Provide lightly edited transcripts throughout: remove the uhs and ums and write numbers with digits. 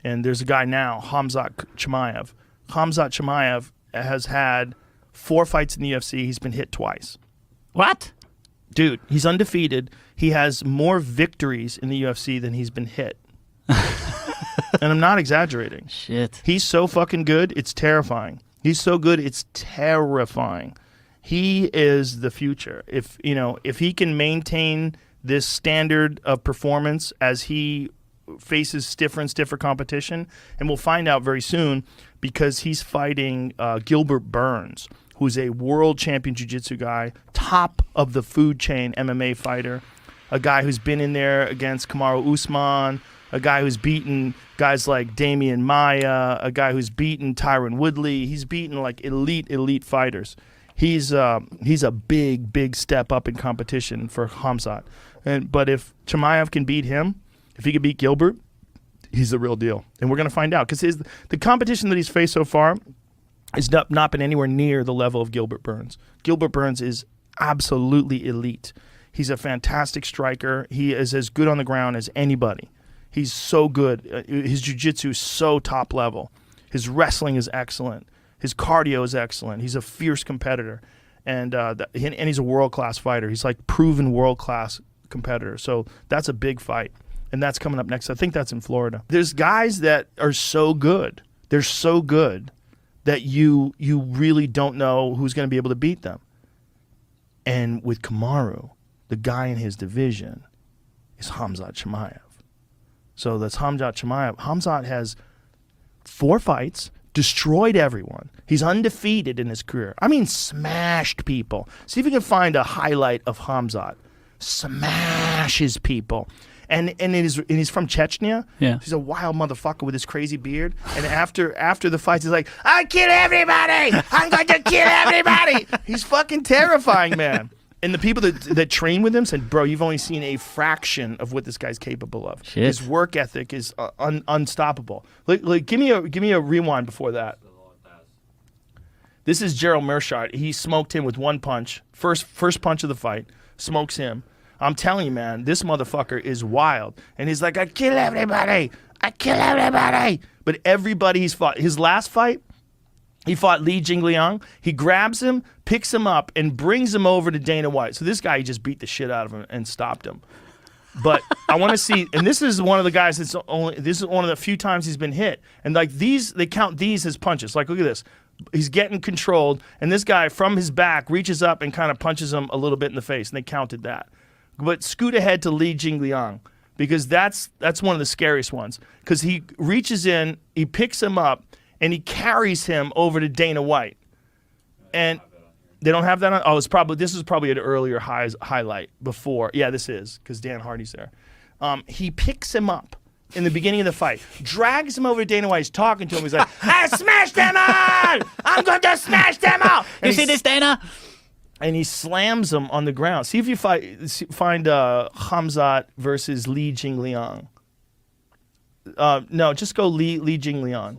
And there's a guy now, Khamzat Chimaev. Khamzat Chimaev has had 4 fights in the UFC. He's been hit twice. What? Dude, he's undefeated. He has more victories in the UFC than he's been hit. And I'm not exaggerating. Shit. He's so fucking good, it's terrifying. He's so good, it's terrifying. He is the future. If he can maintain this standard of performance as he faces stiffer and stiffer competition, and we'll find out very soon because he's fighting Gilbert Burns, who's a world champion jiu-jitsu guy, top of the food chain MMA fighter, a guy who's been in there against Kamaru Usman, a guy who's beaten guys like Damian Maia, a guy who's beaten Tyron Woodley. He's beaten like elite fighters. He's a big step up in competition for Khamzat. But if Chimaev can beat him, if he can beat Gilbert, he's the real deal. And we're going to find out because the competition that he's faced so far has not been anywhere near the level of Gilbert Burns. Gilbert Burns is absolutely elite. He's a fantastic striker. He is as good on the ground as anybody. He's so good. His jiu-jitsu is so top level. His wrestling is excellent. His cardio is excellent. He's a fierce competitor. And he's a world-class fighter. He's like proven world-class competitor. So that's a big fight. And that's coming up next. I think that's in Florida. There's guys that are so good. They're so good that you really don't know who's going to be able to beat them. And with Kamaru, the guy in his division is Khamzat Chimaev. So that's Khamzat Chimaev. Khamzat has 4 fights, destroyed everyone. He's undefeated in his career. I mean, smashed people. See if you can find a highlight of Khamzat. Smashes people. And he's from Chechnya. Yeah. He's a wild motherfucker with his crazy beard. And after the fights, he's like, I kill everybody! I'm going to kill everybody! He's fucking terrifying, man. And the people that train with him said, bro, you've only seen a fraction of what this guy's capable of. Shit. His work ethic is unstoppable. Like, give me a rewind before that. This is Gerald Mearshart. He smoked him with 1 punch. First punch of the fight. Smokes him. I'm telling you, man, this motherfucker is wild. And he's like, I kill everybody. I kill everybody. But everybody he's fought. His last fight, he fought Li Jingliang. He grabs him, picks him up, and brings him over to Dana White. So this guy, he just beat the shit out of him and stopped him. But I want to see, and this is one of the guys this is one of the few times he's been hit. And like these, they count these as punches. Like, look at this. He's getting controlled, and this guy from his back reaches up and kind of punches him a little bit in the face, and they counted that. But scoot ahead to Li Jingliang, because that's one of the scariest ones. Because he reaches in, he picks him up, and he carries him over to Dana White. And they don't have that on? Oh, this is probably an earlier highlight before. Yeah, this is, because Dan Hardy's there. He picks him up in the beginning of the fight, drags him over to Dana White. He's talking to him. He's like, I smashed them all! I'm going to smash them all! You see this, Dana? And he slams him on the ground. See if you find Khamzat versus Li Jingliang. No, just go Li Jingliang.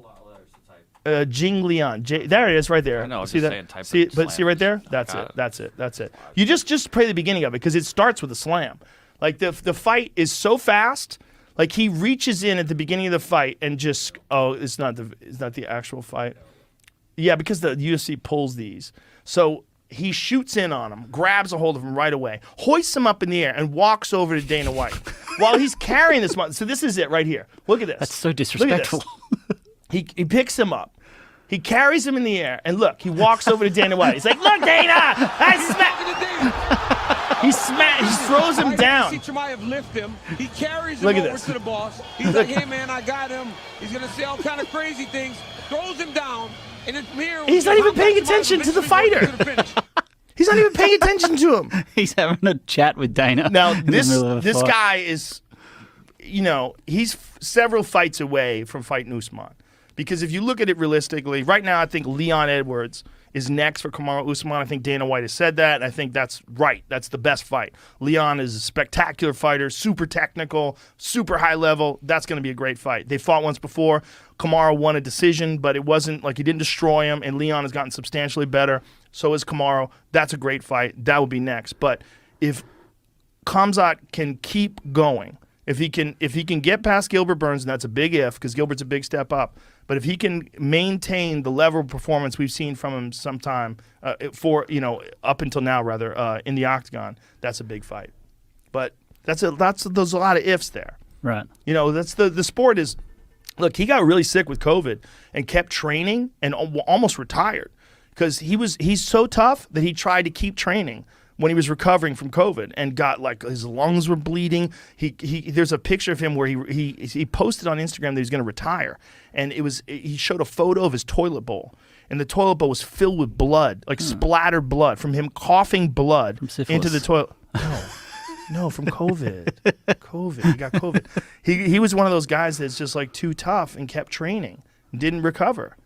Jingliang. There it is, right there. I know. See that? See right there? That's it. You just play the beginning of it because it starts with a slam. Like the fight is so fast. Like he reaches in at the beginning of the fight and just it's not the actual fight. Yeah, because the UFC pulls these. So he shoots in on him, grabs a hold of him right away, hoists him up in the air, and walks over to Dana White while he's carrying this. So this is it right here. Look at this. That's so disrespectful. He picks him up. He carries him in the air, and look, he walks over to Dana White. He's like, look, Dana! He throws him down. See Chimaev lift him. He carries him Look at over this. to the boss. He's like, hey, man, I got him. He's going to say all kind of crazy things. Throws him down. And then from here, he's not even paying attention to the fighter. He's not even paying attention to him. He's having a chat with Dana. Now, this guy is, he's several fights away from fighting Usman. Because if you look at it realistically, right now I think Leon Edwards is next for Kamaru Usman. I think Dana White has said that, and I think that's right. That's the best fight. Leon is a spectacular fighter, super technical, super high level. That's going to be a great fight. They fought once before. Kamaru won a decision, but it wasn't like he didn't destroy him, and Leon has gotten substantially better. So is Kamaru. That's a great fight. That would be next. But if Khamzat can keep going, If he can get past Gilbert Burns, and that's a big if, because Gilbert's a big step up. But if he can maintain the level of performance we've seen from him sometime up until now, rather, in the octagon, that's a big fight. But there's a lot of ifs there. Right. That's the sport is. Look, he got really sick with COVID and kept training and almost retired because he's so tough that he tried to keep training when he was recovering from COVID and got his lungs were bleeding. There's a picture of him where he posted on Instagram that he's going to retire, and he showed a photo of his toilet bowl, and the toilet bowl was filled with blood, splattered blood from him coughing blood into the toilet. No, from COVID. He got COVID. He was one of those guys that's just too tough and kept training and didn't recover.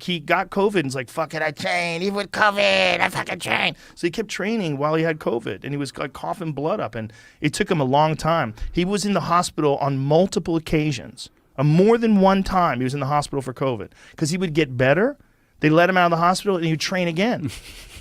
He got COVID and was like, fuck it, I train. Even with COVID, I fucking train. So he kept training while he had COVID, and he was coughing blood up, and it took him a long time. He was in the hospital on multiple occasions. More than one time he was in the hospital for COVID because he would get better. They let him out of the hospital, and he would train again.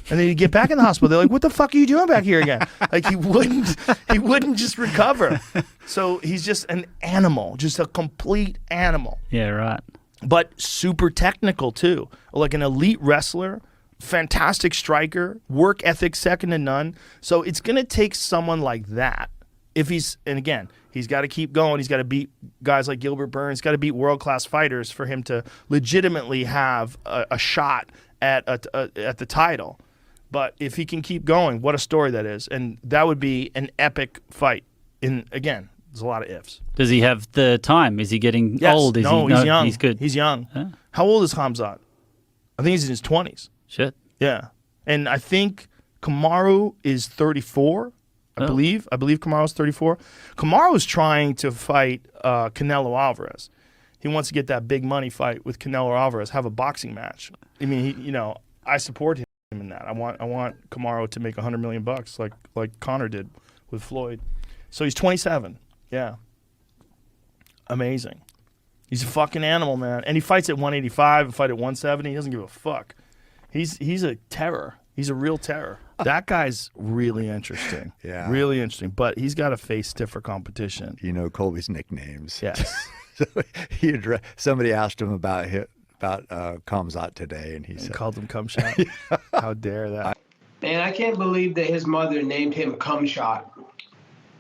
And then he'd get back in the hospital. They're like, what the fuck are you doing back here again? He wouldn't just recover. So he's just an animal, just a complete animal. Yeah, right. But super technical too, like an elite wrestler, fantastic striker, work ethic second to none. So it's going to take someone like that. He's got to keep going. He's got to beat guys like Gilbert Burns. He's got to beat world-class fighters for him to legitimately have a shot at the title. But if he can keep going, what a story that is. And that would be an epic fight. There's a lot of ifs. Does he have the time? Is he getting old? He's young. He's good. He's young. Huh? How old is Khamzat? I think he's in his 20s. Shit. Yeah. And I think Kamaru is 34. I believe Kamaru's 34. Kamaru's trying to fight Canelo Alvarez. He wants to get that big money fight with Canelo Alvarez, have a boxing match. I mean, I support him in that. I want Kamaru to make $100 million like Conor did with Floyd. So he's 27. Yeah. Amazing. He's a fucking animal, man. And he fights at 185, fight at 170. He doesn't give a fuck. He's a terror. He's a real terror. That guy's really interesting. Yeah. Really interesting. But he's got to face stiffer competition. Colby's nicknames. Yes. So somebody asked him about Khamzat today, and he called him Cum Shot. How dare that? Man, I can't believe that his mother named him Cum Shot.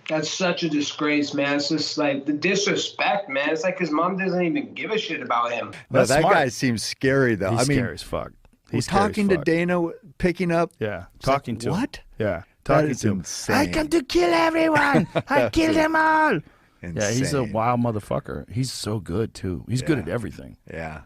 That's such a disgrace, man. It's just the disrespect, man. It's like his mom doesn't even give a shit about him. No, that smart. guy seems scary, though. He's scary as fuck. He's talking to Dana, picking up. Yeah, talking to him. What? Yeah, talking to him. Insane. I come to kill everyone. I kill them all. Insane. Yeah, he's a wild motherfucker. He's so good too. He's good at everything. Yeah.